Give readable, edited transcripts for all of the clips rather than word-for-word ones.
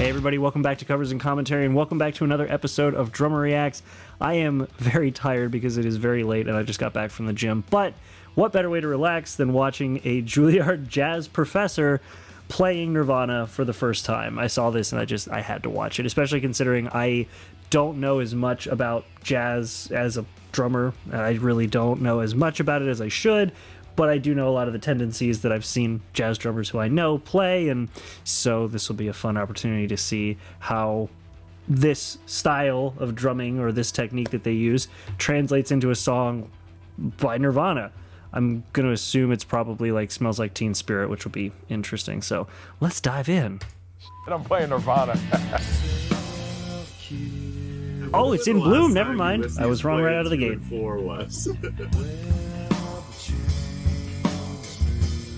Hey everybody, welcome back to Covers and Commentary, and welcome back to another episode of Drummer Reacts. I am very tired because it is very late and I just got back from the gym, but what better way to relax than watching a Juilliard jazz professor playing Nirvana for the first time. I saw this and I had to watch it, especially considering I don't know as much about jazz as a drummer. I really don't know as much about it as I should, but I do know a lot of the tendencies that I've seen jazz drummers who I know play, and so this will be a fun opportunity to see how this style of drumming or this technique that they use translates into a song by Nirvana. I'm going to assume it's probably like Smells Like Teen Spirit, which will be interesting. So let's dive in. And I'm playing Nirvana. Oh, it's in Bloom. Never mind. I was wrong right out of the gate.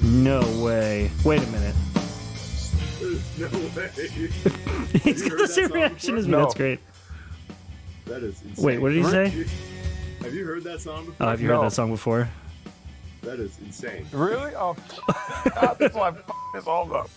No way. Wait a minute. No way. He's got the same reaction as me. No. That's great. That is insane. Wait, what did he say? Have you heard that song before? Oh, have you heard that song before? That is insane. Really? Oh, that's why I f***ed this song up.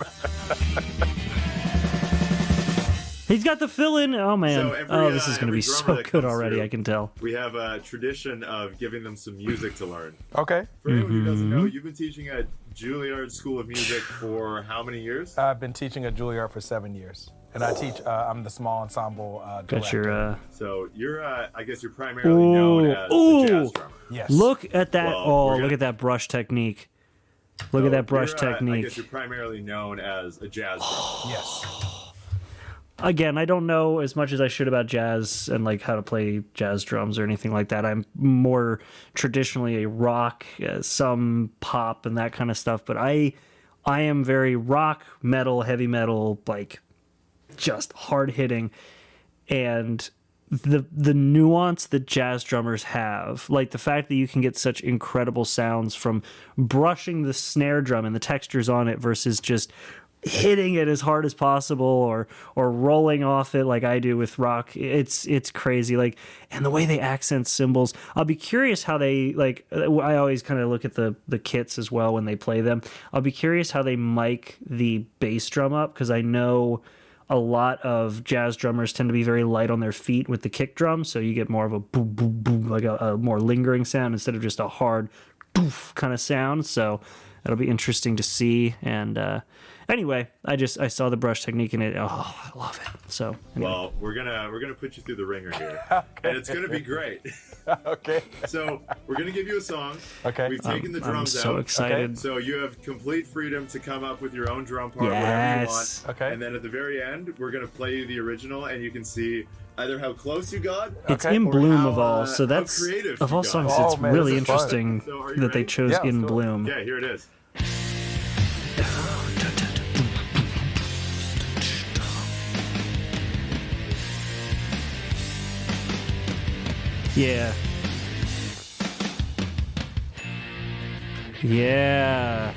He's got the fill-in. Oh, man. So this is going to be so drummer that good comes already, through, I can tell. We have a tradition of giving them some music to learn. Okay. For anyone who doesn't know, you've been teaching at Juilliard School of Music for how many years? I've been teaching at Juilliard for 7 years. And I teach, I'm the small ensemble director. Got your, So you're, I guess you're primarily known as a jazz drummer. Yes. Look at that. Well, look at that brush technique. Look at that brush I technique. guess you're primarily known as a jazz drummer. Yes. Again, I don't know as much as I should about jazz and like how to play jazz drums or anything like that. I'm more traditionally a rock, some pop and that kind of stuff, but I am very rock, metal, heavy metal, like just hard hitting, and the nuance that jazz drummers have, like the fact that you can get such incredible sounds from brushing the snare drum and the textures on it versus just hitting it as hard as possible or rolling off it like I do with rock. It's crazy. Like, and the way they accent cymbals, I'll be curious how they, like, I always kind of look at the kits as well when they play them. I'll be curious how they mic the bass drum up, because I know a lot of jazz drummers tend to be very light on their feet with the kick drum, so you get more of a boom, boom, boom, like a more lingering sound instead of just a hard doof kind of sound. So it'll be interesting to see. And anyway, I saw the brush technique in it. Oh, I love it. So anyway. Well, we're gonna put you through the ringer here, and it's gonna be great. Okay. So we're gonna give you a song. Okay. We've taken the drums I'm so out. excited. So you have complete freedom to come up with your own drum part, Yes. whatever you want. Okay. And then at the very end, we're gonna play you the original, and you can see either how close you got. It's Okay. in or Bloom how, of all, so how that's creative of you all got. songs. Oh, It's man, really this is fun. interesting So are you that they ready? chose Yeah, let's in do it. Bloom. Okay, here it is. Yeah. Yeah.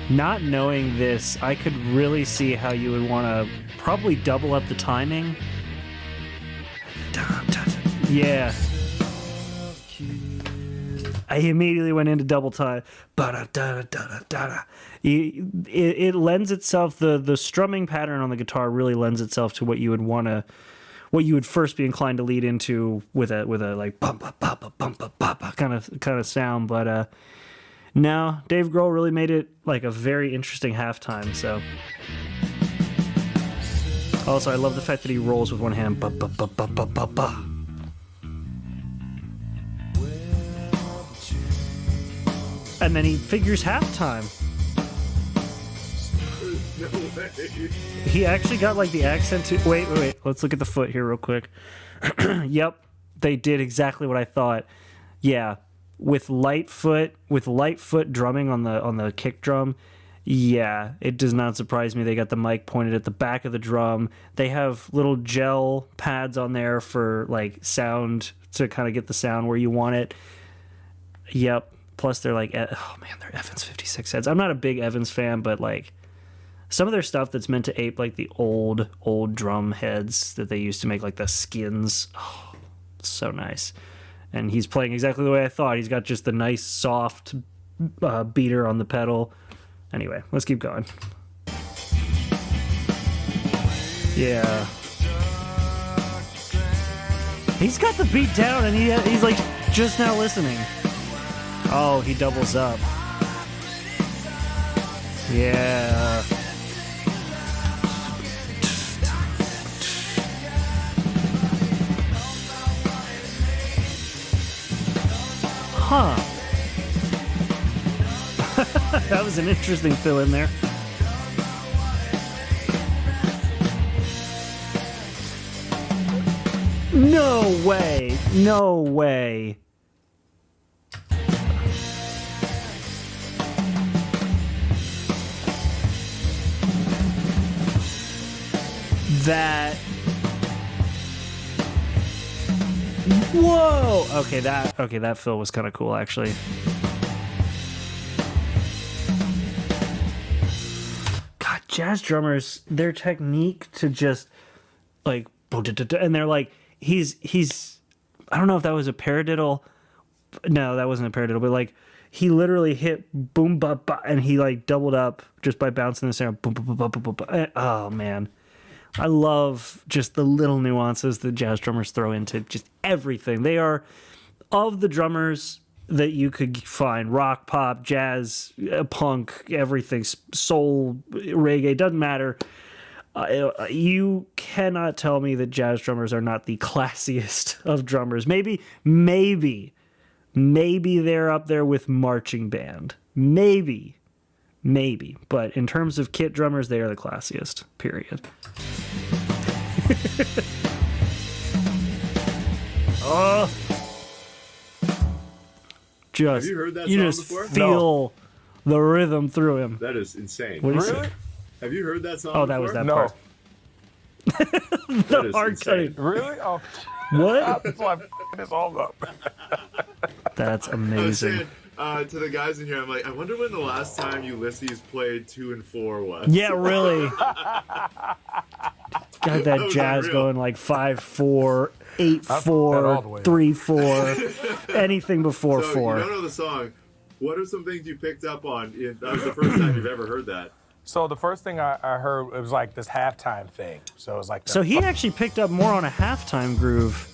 Not knowing this, I could really see how you would want to probably double up the timing. Yeah. I immediately went into double time. It lends itself, the strumming pattern on the guitar really lends itself to what you would want to, what you would first be inclined to lead into with a like bum ba ba ba bum ba ba ba kind of sound. But no, Dave Grohl really made it like a very interesting halftime. So also, I love the fact that he rolls with one hand. Ba ba ba ba ba ba ba. And then he figures halftime. No way. He actually got like the accent to. Wait. Let's look at the foot here real quick. Yep, they did exactly what I thought. Yeah, with light foot drumming on the kick drum. Yeah, it does not surprise me. They got the mic pointed at the back of the drum. They have little gel pads on there for like sound, to kind of get the sound where you want it. Yep. Plus, they're like, oh man, they're Evans 56 heads. I'm not a big Evans fan, but like some of their stuff that's meant to ape like the old drum heads that they used to make, like the skins. Oh, so nice. And he's playing exactly the way I thought. He's got just the nice soft beater on the pedal. Anyway, let's keep going. Yeah. He's got the beat down, and he's like just now listening. Oh, he doubles up. Yeah. Huh. That was an interesting fill in there. No way. No way. That. Whoa. Okay, that fill was kind of cool actually. God, jazz drummers, their technique to just like, and they're like, he's I don't know if that was a paradiddle. No, that wasn't a paradiddle, but like he literally hit boom ba ba and he like doubled up just by bouncing the snare. Boom, boom, boom, boom, boom, boom. Oh man. I love just the little nuances that jazz drummers throw into just everything. They are, of the drummers that you could find, rock, pop, jazz, punk, everything, soul, reggae, doesn't matter. You cannot tell me that jazz drummers are not the classiest of drummers. Maybe they're up there with marching band. Maybe. But in terms of kit drummers, they are the classiest, period. Oh. Have you heard that song just before? Feel the rhythm through him. That is insane. What do you Really? say? Have you heard that song Oh, before? that was that No. part. That is hard insane. cutting. Really? Oh, What? that's why I'm f***ing this all up. That's I was amazing. saying to the guys in here, I'm like, I wonder when the last time Ulysses played 2 and 4 was. Yeah, really. Got that was jazz unreal. going like 5/4, that all the 8/4, way up. 3/4, anything before So 4. you don't know the song. What are some things you picked up on? That was the first time you've ever heard that. So the first thing I heard, it was like this halftime thing. So it was like, So he actually picked up more on a halftime groove.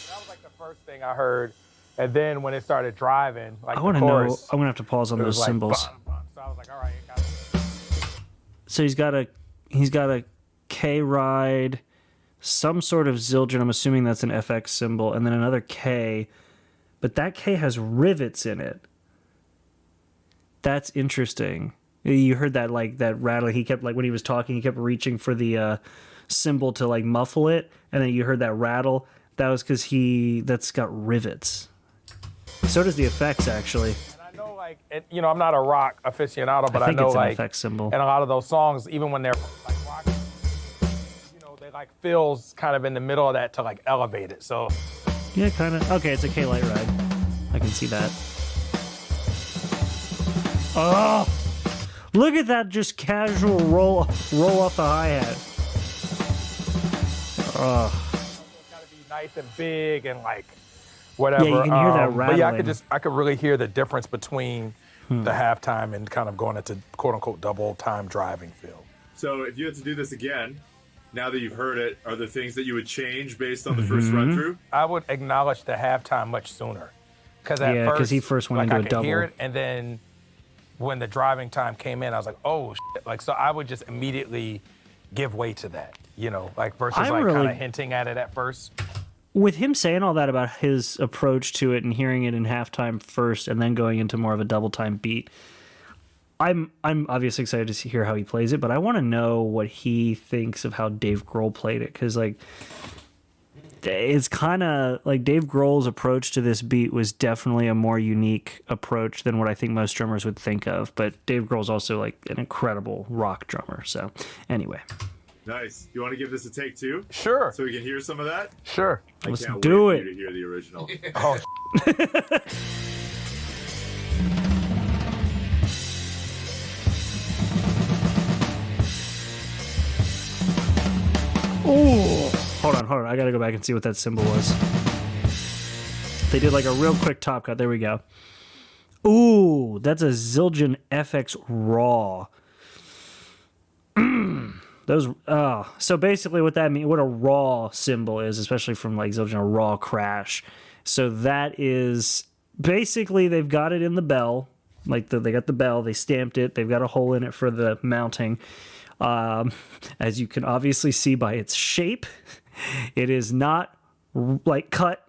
that was like the first thing I heard. And then when it started driving, like I want the to know. chorus, I'm gonna have to pause on it those was like, cymbals. bum, bum. So I was like, all right, got it. So he's got a K ride, some sort of Zildjian. I'm assuming that's an FX symbol, and then another K, but that K has rivets in it. That's interesting. You heard that like that rattling. He kept like when he was talking, he kept reaching for the symbol to like muffle it, and then you heard that rattle. That was because that's got rivets. So does the effects actually. And I know, like, I'm not a rock aficionado, but I think know, it's an like, effects symbol. and a lot of those songs, even when they're like rock, they like fills kind of in the middle of that to like elevate it. So Yeah, kind of. Okay, it's a K light ride. I can see that. Oh, look at that! Just casual roll off the hi hat. Oh, it's gotta be nice and big and like whatever. Yeah, you can hear that But yeah, rattling. I could really hear the difference between the halftime and kind of going into quote unquote double time driving feel. So if you had to do this again, now that you've heard it, are there things that you would change based on the first run through? I would acknowledge the halftime much sooner. Because at Yeah, 'cause first, he first went like, into a I could hear double. it, and then when the driving time came in, I was like, oh, shit. Like, so I would just immediately give way to that, like versus I'm like really- kind of hinting at it at first. with him saying all that about his approach to it and hearing it in halftime first, and then going into more of a double time beat, I'm obviously excited to hear how he plays it, but I want to know what he thinks of how Dave Grohl played it, because like it's kind of like Dave Grohl's approach to this beat was definitely a more unique approach than what I think most drummers would think of. But Dave Grohl's also like an incredible rock drummer. So anyway, Nice. You want to give this a take 2? Sure, So we can hear some of that? sure. I Let's can't do wait it. for you to hear the original. Oh, oh, hold on. I gotta go back and see what that symbol was. They did like a real quick top cut. There we go. Ooh, that's a Zildjian FX Raw. Those so basically what that means, what a raw cymbal is, especially from like Zildjian, a raw crash. So that is basically they've got it in the bell, like they got the bell, they stamped it, they've got a hole in it for the mounting. As you can obviously see by its shape, it is not like cut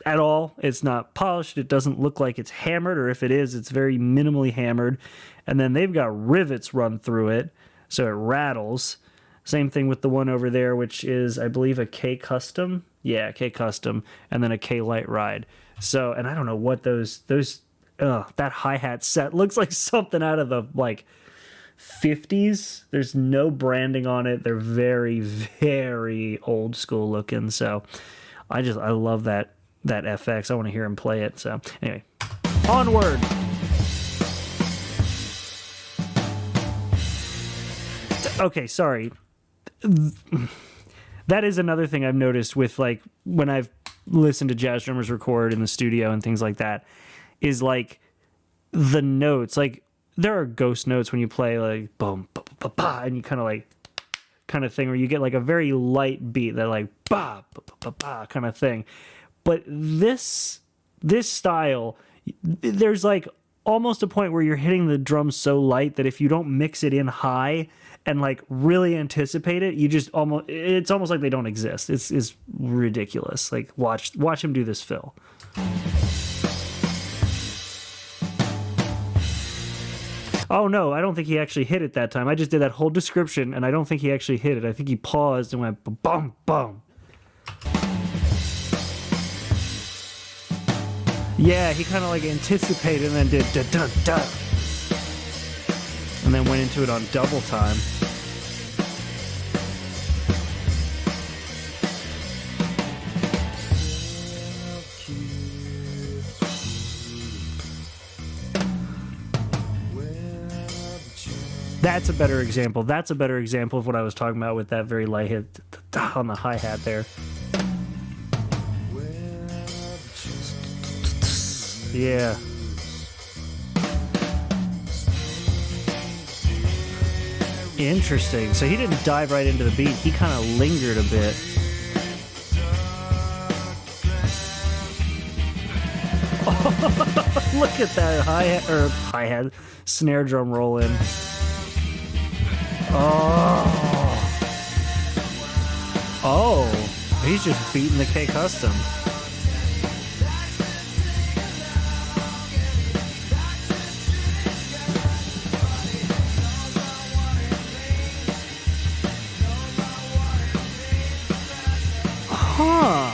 at all. It's not polished. It doesn't look like it's hammered, or if it is, it's very minimally hammered. And then they've got rivets run through it, so it rattles. Same thing with the one over there, which is, I believe, a K Custom. Yeah, K Custom, and then a K Light Ride. So, and I don't know what that hi-hat set looks like something out of the, like, 50s. There's no branding on it. They're very, very old school looking. So I love that FX. I want to hear him play it. So anyway, onward. Okay, sorry. That is another thing I've noticed with, like, when I've listened to jazz drummers record in the studio and things like that, is like the notes, like there are ghost notes when you play like boom, ba, ba, ba, and you kind of thing where you get like a very light beat that like ba, ba, ba, ba, ba kind of thing. But this style, there's like almost a point where you're hitting the drums so light that if you don't mix it in high and like really anticipate it, it's almost like they don't exist. It's ridiculous. Like watch him do this fill. Oh no, I don't think he actually hit it that time. I just did that whole description and I don't think he actually hit it. I think he paused and went bum bum. Yeah, he kind of like anticipated and then did da da da. And then went into it on double time. That's a better example. That's a better example of what I was talking about with that very light hit on the hi-hat there. Yeah. Interesting. So he didn't dive right into the beat. He kind of lingered a bit. Oh, look at that hi-hat snare drum roll in. Oh, he's just beating the K Custom. Huh.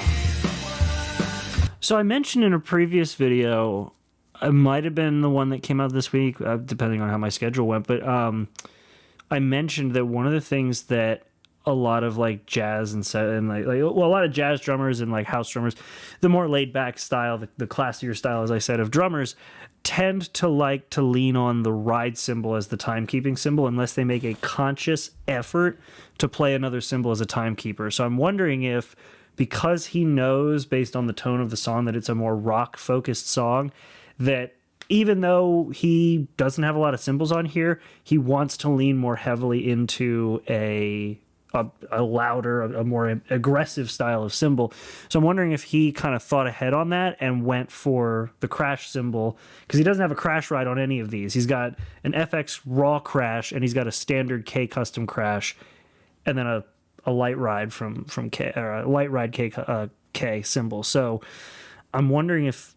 So I mentioned in a previous video, it might have been the one that came out this week, depending on how my schedule went, but I mentioned that one of the things that a lot of like jazz and like a lot of jazz drummers and like house drummers, the more laid back style, the classier style, as I said, of drummers tend to like to lean on the ride cymbal as the timekeeping cymbal unless they make a conscious effort to play another cymbal as a timekeeper. So I'm wondering if, because he knows based on the tone of the song that it's a more rock focused song, that even though he doesn't have a lot of cymbals on here, he wants to lean more heavily into a louder, a more aggressive style of cymbal. So I'm wondering if he kind of thought ahead on that and went for the crash cymbal, because he doesn't have a crash ride on any of these. He's got an FX raw crash and he's got a standard K custom crash, and then a light ride from K, or a light ride K cymbal. So I'm wondering if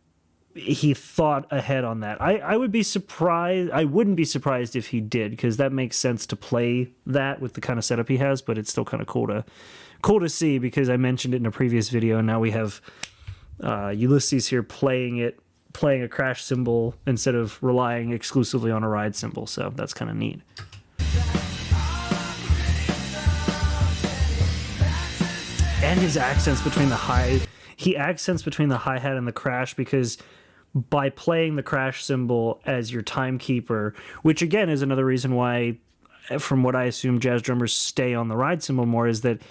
he thought ahead on that. I would be surprised. I wouldn't be surprised if he did, because that makes sense to play that with the kind of setup he has, but it's still kind of cool to see, because I mentioned it in a previous video and now we have Ulysses here playing a crash cymbal instead of relying exclusively on a ride cymbal. So that's kind of neat. And his accents between the hi-hat and the crash, because by playing the crash cymbal as your timekeeper, which again is another reason why, from what I assume, jazz drummers stay on the ride cymbal more, is that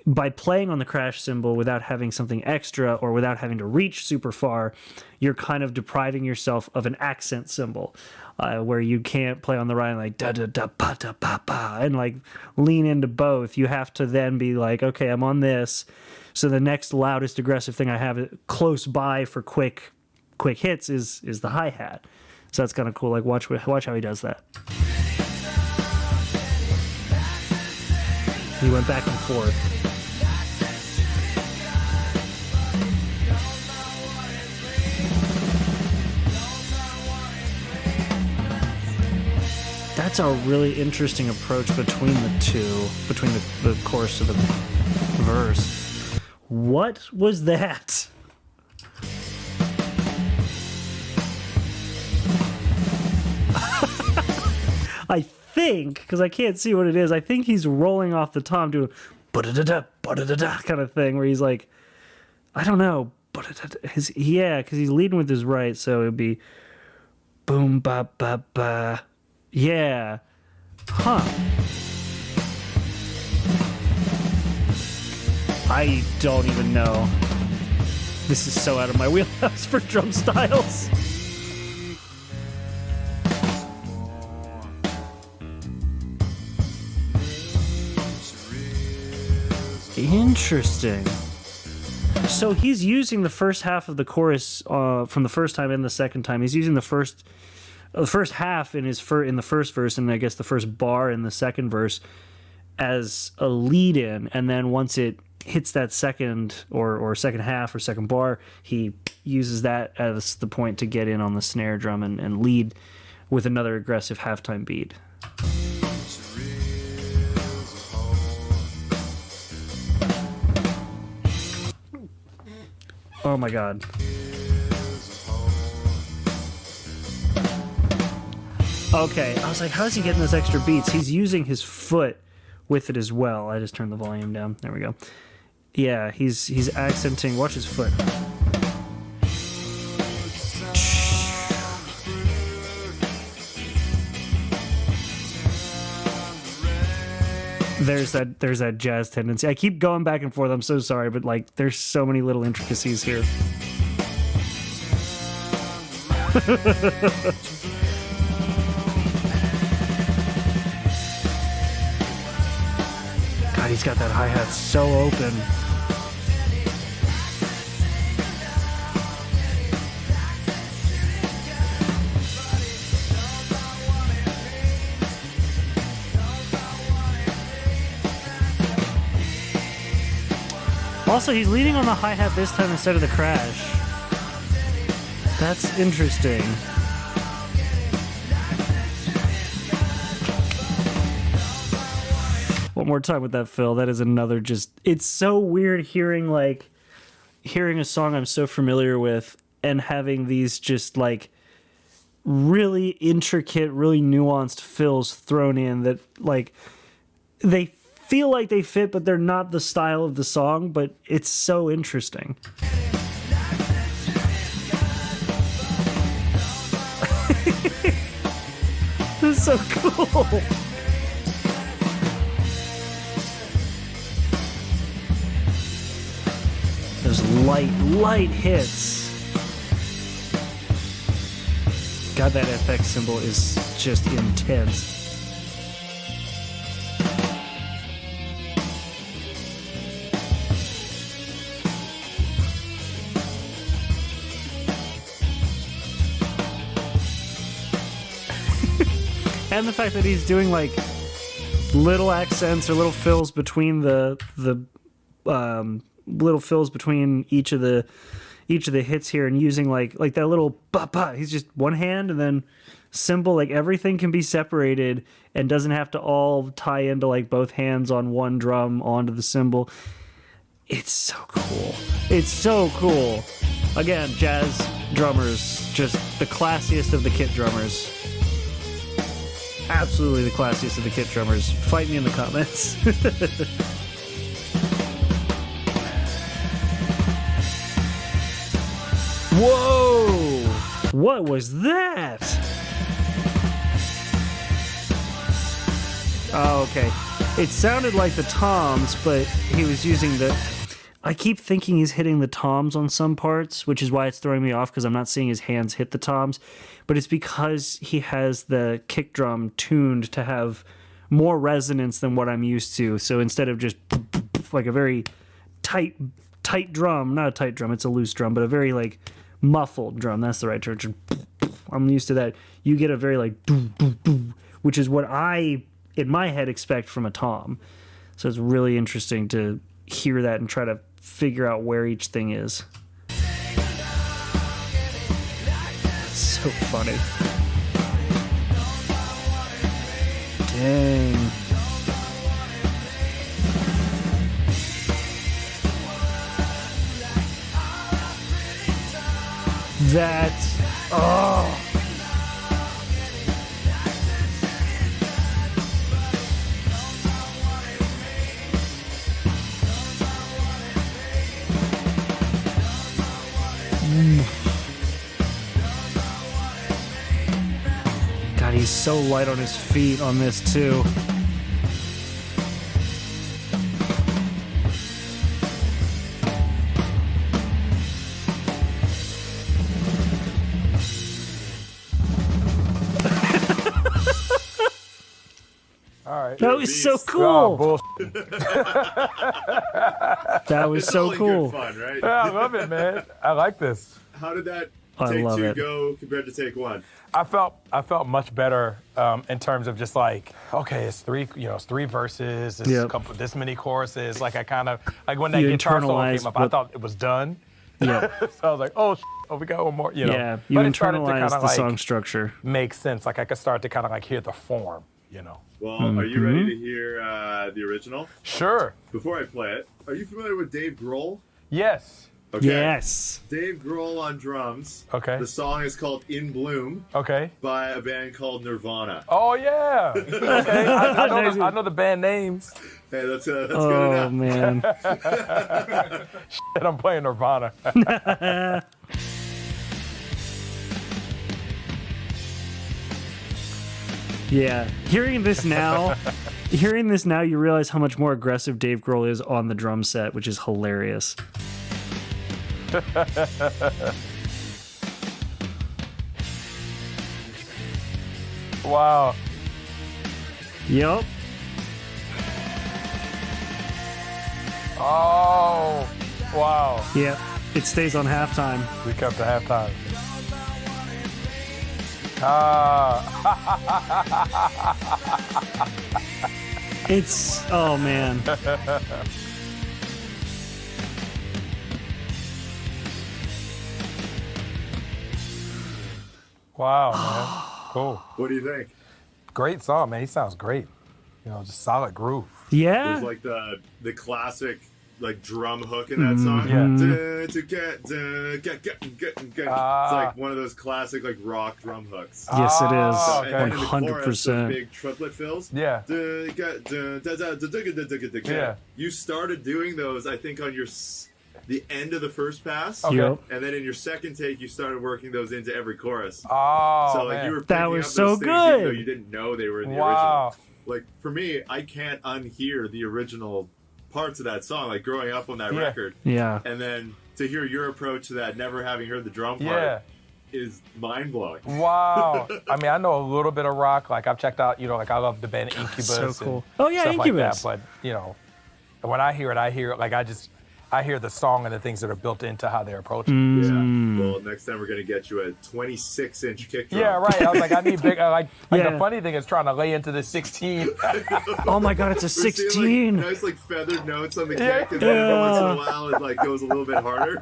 by playing on the crash cymbal without having something extra or without having to reach super far, you're kind of depriving yourself of an accent cymbal, where you can't play on the right like da da da pa da pa pa and like lean into both. You have to then be like, okay, I'm on this, so the next loudest aggressive thing I have close by for quick hits is the hi-hat. So that's kind of cool. Like watch how he does that. He went back and forth. That's a really interesting approach between the two, between the chorus to the verse. What was that? I think, because I can't see what it is, I think he's rolling off the tom doing ba-da-da-da, ba-da-da-da kind of thing, where he's like, I don't know, yeah, because he's leading with his right, so it would be boom, ba, ba, ba. Yeah. Huh. I don't even know. This is so out of my wheelhouse for drum styles. Interesting. So he's using the first half of the chorus from the first time and the second time. He's using the first half in in the first verse, and I guess the first bar in the second verse as a lead-in, and then once it hits that second or second half or second bar, he uses that as the point to get in on the snare drum and lead with another aggressive halftime beat. Oh my god. Okay, I was like, how is he getting those extra beats? He's using his foot with it as well. I just turned the volume down. There we go. Yeah, he's accenting. Watch his foot. There's that jazz tendency. I keep going back and forth. I'm so sorry, but like, there's so many little intricacies here. God, he's got that hi-hat so open. Also, he's leading on the hi-hat this time instead of the crash. That's interesting. One more time with that, Phil. That is another just... It's so weird hearing a song I'm so familiar with and having these just like really intricate, really nuanced fills thrown in that like they feel like they fit, but they're not the style of the song, but it's so interesting. This is so cool. Those light hits. God, that FX symbol is just intense. And the fact that he's doing like little accents or little fills between the little fills between each of the hits here, and using like that little ba-ba. He's just one hand and then cymbal, like everything can be separated and doesn't have to all tie into like both hands on one drum onto the cymbal. It's so cool. It's so cool. Again, jazz drummers, just the classiest of the kit drummers. Absolutely the classiest of the kit drummers. Fight me in the comments. Whoa! What was that? Oh, okay. It sounded like the toms, but he was using the... I keep thinking he's hitting the toms on some parts, which is why it's throwing me off, because I'm not seeing his hands hit the toms. But it's because he has the kick drum tuned to have more resonance than what I'm used to. So instead of just like a very tight drum, not a tight drum, it's a loose drum, but a very like muffled drum. That's the right term. I'm used to that. You get a very like, which is what I, in my head, expect from a tom. So it's really interesting to hear that and try to figure out where each thing is. It's so funny. Dang. That, oh. God, he's so light on his feet on this too. All right. That was so Oh, cool. bullshit. That was It's so all in cool. good fun, right? Yeah, I love it, man. I like this. How did that I take love two it. go compared to take one? I felt much better in terms of just like, okay, it's three verses, it's Yep. a couple, this many choruses. Like I kind of like when that You guitar solo internalize came up, I what- thought it was done. Yeah, So I was like, oh, we got one more. You know. yeah. You But it started to internalize kinda, the song structure. make sense. Like I could start to kind of like hear the form. You know. Well, are you ready to hear the original? Sure. Before I play it, are you familiar with Dave Grohl? Yes. Okay. Yes. Dave Grohl on drums. Okay. The song is called In Bloom Okay. by a band called Nirvana. Oh yeah. Okay. I know the band names. Hey, that's good Oh enough. man. And I'm playing Nirvana. Yeah. Hearing this now, you realize how much more aggressive Dave Grohl is on the drum set, which is hilarious. Wow. Yep. Oh. Wow. Yep. It stays on halftime. We kept to halftime. Ah. It's, oh man. Wow, man. Cool. What do you think? Great song, man. He sounds great. You know, just solid groove. Yeah. There's like the classic like drum hook in that song. Yeah. It's like one of those classic like rock drum hooks. Yes, it Oh, is. okay. And in the chorus, those 100%. big triplet fills. Yeah. Yeah. You started doing those, I think, on the end of the first pass. Okay. Yep. And then in your second take, you started working those into every chorus. Oh, So like man. you were That picking was up so those things even though good. you didn't know they were in the Wow. original. Like for me, I can't unhear the original parts of that song. Like growing up on that Yeah. record, Yeah. and then to hear your approach to that, never having heard the drum part, Yeah. is mind blowing. Wow. I mean, I know a little bit of rock. Like I've checked out, like I love the band Incubus. So cool. And Oh, yeah, stuff Incubus. Like that. But, when I hear it like I hear the song and the things that are built into how they're approaching. Yeah. Well, next time we're gonna get you a 26-inch kick drum. Yeah, right. I was like, I need big. Like Yeah. the funny thing is trying to lay into the 16. Oh my god, it's a We're seeing, 16. like, nice like feathered notes on the Yeah. kick, and then every once in a while it like goes a little bit harder.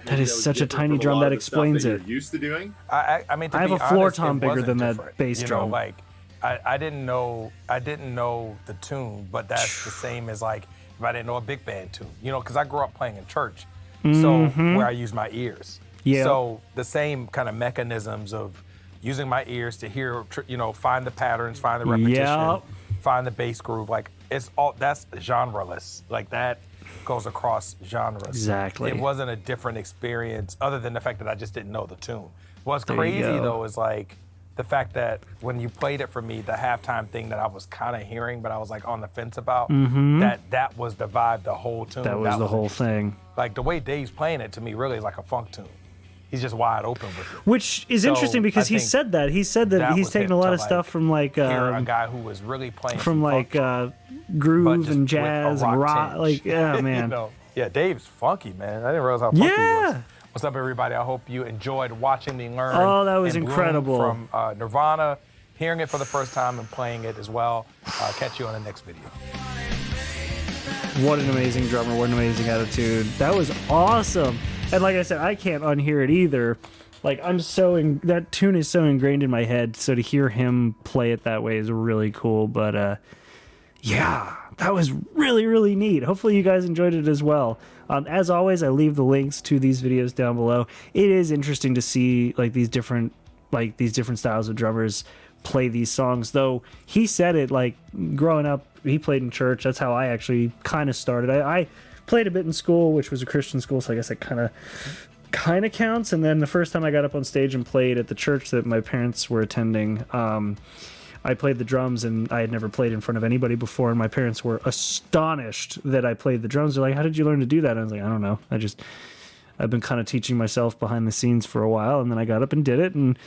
That is such a different tiny from drum lot that of the stuff explains that it. You're used to doing. I mean, to I have be a floor honest, tom it bigger wasn't than that different. bass drum. Like I didn't know the tune, but that's the same as like if I didn't know a big band tune. Because I grew up playing in church, so where I use my ears. Yeah. So the same kind of mechanisms of using my ears to hear, find the patterns, find the repetition, Yep. find the bass groove. Like that's genreless. Like that goes across genres. Exactly. It wasn't a different experience other than the fact that I just didn't know the tune. What's There you crazy go. though is like the fact that when you played it for me, the halftime thing that I was kind of hearing, but I was like on the fence about, that was the vibe, the whole tune. That was the whole thing. Like the way Dave's playing it to me really is like a funk tune. He's just wide open with it. Which is interesting because he said that. He said that he's taken a lot of stuff from like a guy who was really playing from like groove and jazz and rock. Like, yeah, man. Yeah, Dave's funky, man. I didn't realize how funky he was. What's up, everybody? I hope you enjoyed watching me learn. Oh, that was incredible. From Nirvana, hearing it for the first time and playing it as well. Catch you on the next video. What an amazing drummer. What an amazing attitude. That was awesome. And like I said, I can't unhear it either. Like, that tune is so ingrained in my head, so to hear him play it that way is really cool. But yeah, that was really, really neat. Hopefully you guys enjoyed it as well. As always, I leave the links to these videos down below. It is interesting to see like these different styles of drummers play these songs. Though he said it, like growing up, he played in church. That's how I actually kind of started. I played a bit in school, which was a Christian school, so I guess it kind of counts. And then the first time I got up on stage and played at the church that my parents were attending, I played the drums, and I had never played in front of anybody before, and my parents were astonished that I played the drums. They're like, "How did you learn to do that?" And I was like, "I don't know. I've been kind of teaching myself behind the scenes for a while, and then I got up and did it." And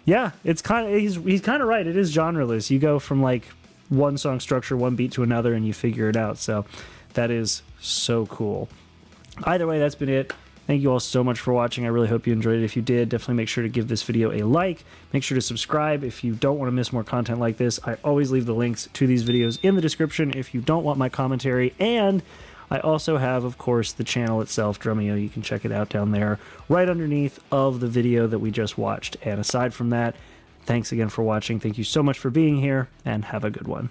yeah, it's he's kind of right. It is genreless. You go from like one song structure, one beat to another, and you figure it out. So that is so cool. Either way, that's been it. Thank you all so much for watching. I really hope you enjoyed it. If you did, definitely make sure to give this video a like. Make sure to subscribe if you don't want to miss more content like this. I always leave the links to these videos in the description if you don't want my commentary. And I also have, of course, the channel itself, Drumeo. You can check it out down there right underneath of the video that we just watched. And aside from that, thanks again for watching. Thank you so much for being here, and have a good one.